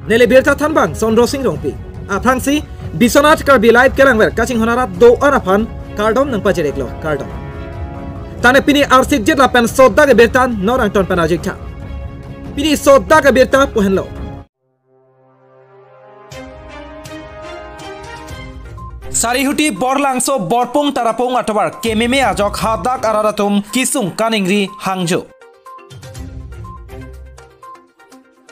nele birta thanbang Sondro Singh rongpi aprangsi Biswanath Karbi live kelangwer kaching honarat do araphan kardom nang pajereklo kardom tane pini arsik jet la pen sodda ke birtan norang ton panajikha pini sodda ke birta pohenlo Sarihuti Borlangso Borpung Tarapung Atabar Kememe Ajok Hadak Araratum Kisung Kaningri Hangzhou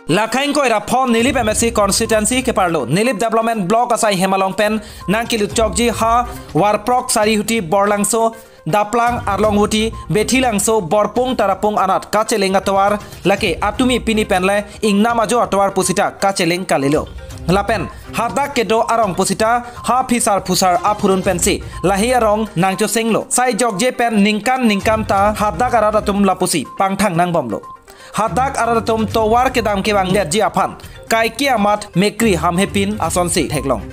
Lakhain Koira Phom Nilip MSC constituency ke parlo Nilip development block asai Hemalong pen Nangkilut Chokji ha Warprok Sarihuti Borlangso Daplang Arlonghuti Betilangso Borpung Tarapung Anat Kacheling Atawar Lake Atumi Pini Penle Ingnamajo Atawar Pusita Kacheling Kalilo Lapen hadak kedo arong pusita ha fisar pusar apurun pensi lahi arong nangcho senglo sai jogje pen ningkan ta hadak aradatum lapusi pangthang nang bomlo hadak aradatum towar kedam ke bang ji aphan kai ki amat mekri hamhepin asonsi theklong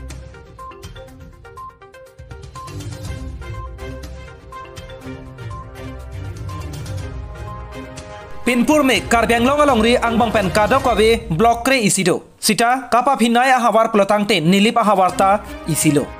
Pinpur me Karbianglong alongri angbang pen kadokawe block kre isido sita kapa phinai ahawar plotangte nilip ahawarta isilo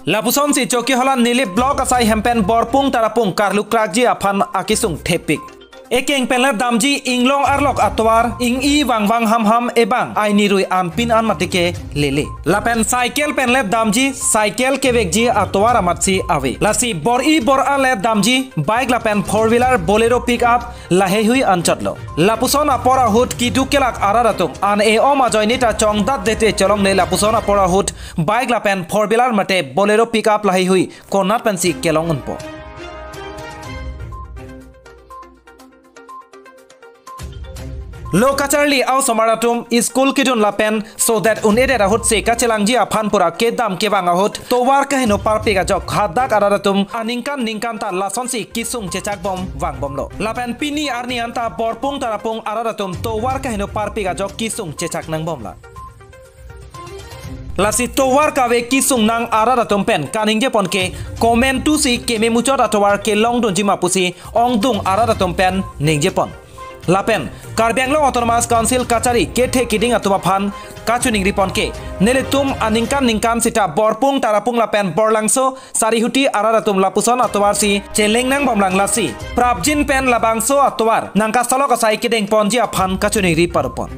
Lapuson si choki holan nilip block asai hempen Borpung Tarapung Karlukrakji aphan akisung thepik Ekeng penler damji inglong arlok atwar ing I wangwang ham ebang ai nirui anpin an matike lele lapen cycle penler damji cycle kevekji atwar amatsi awe lasi bor ale damji bike lapen 4-wheeler bolero pick up lahe hui anchatlo lapuson apora hut kidu kelak araratum an e oma joinita chongdat dete cholong ne lapuson apora hut bike lapen 4-wheeler mate bolero pick up lahe hui konat pensi kelong unpo Lokacharli au somaratum school kidun lapen so that unede rahut se kachelangji aphan pura kedam kebang ahut towar kahino parpega jok hadak araratum ningkan ta lasonsi kisung chechak bom wang bomlo lapen pini arni anta Borpung Tarapung araratum towar kahino parpega jok kisung chechak nang bomla Lasi towar kawe kisung nang araratum pen kaningje ponke comment tu si keme muchot atowar ke long donji mapusi ongdung araratum pen ningje pon Lapen Karbianglong Autonomous Council Kachari Kethe Kiding Atuma Phan Kachuning Ripon ke Neletum aningkan sita Borpung Tarapung Lapen Borlangso Sarihuti Araratum Lapuson Atowar si Cheleng nang bomlang lasi Prabjin pen labangso atowar nangka salok asai kideng ponji aphan Kachuning Riparupon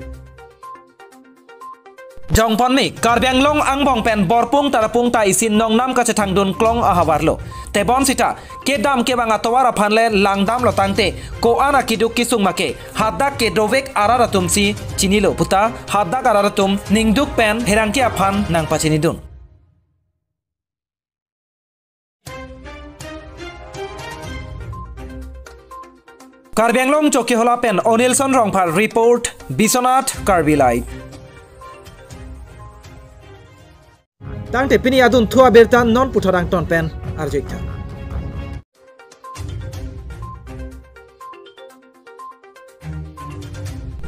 Jongpon mi Karbianglong angbong pen Borpung Tarapung ta isin nongnam kachetang dun klong ahawarlo Tebon sita kedam kebang atowar aphanle langdam lotangte ko ana kiduk kisung make hadak kedovek araratum si chinilo puta hadak araratum ningduk pen herangki aphan nang pachinidun Karbianglong choki hola pen Onilson Rongphar report Biswanath Karbi live Tangte pini adun thua bertan non puthorang ton pen arjikta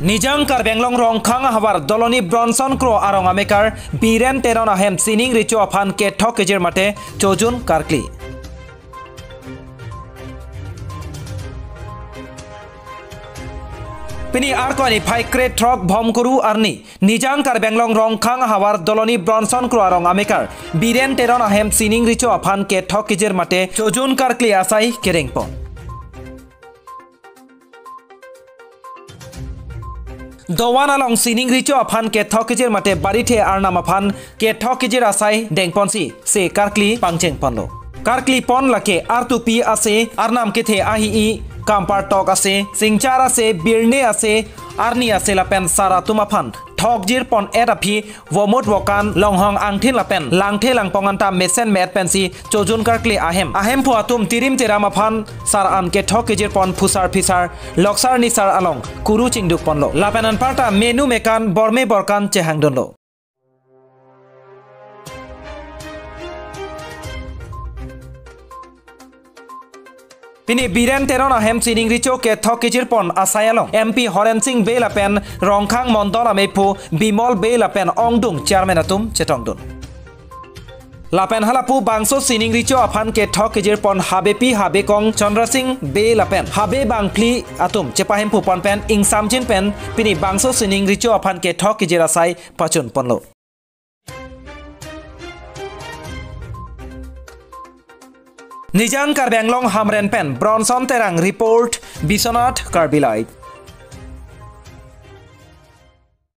Nijang Karbianglong Rongkhang habar Doloni Bronson Kro arong amekar Biren teron ahem sining richo aphan ke thok kejer mate chojun karkli Pini arkwani phai kret trok bhom kuru arni Nijang Karbianglong Rongkhang habar Doloni Bronson Kro arong amekar Biren teron ahem sining richo aphan ke thok kejer mate chojun karkli asai kerengpon Dowana long sining richo aphan ke thokijir mate barithe arnam aphan ke thokijir asai dengponsi se karkli pangcheng ponlo karkli pon lake artupi ase arnam kethe ahi I kampar tok ase singchar ase birne ase arni ase lapen sara tumaphan thokjir pon erapi womot wokan longhong angthin lapen langthe langponganta mesen met pensi chojun karkli ahem phuatum tirim teram aphan sar an ke thokijir pon phusar fisar loksar ni sar along kuru chingduk ponlo lapenan parta menu mekan borme borkan chehangdonlo Pini Biren teron ahem sining richo ke thokijir pon asayalong MP Horen Singh Belapen Rongkhang Mondol amepu Bimol Belapen ongdung chairman atum chetongdun Lapen halapu bangso sining richo afan ke thok kejir pon habepi habekong Chandra Singh be lapen habe bangpli atum cepahem pu pon pen ing samjin pen pini bangso sining richo afan ke thok kejir asai pachun ponlo. Nijang Karbenglong Hamren pen Bronson Terang report Bisonat Karbilai.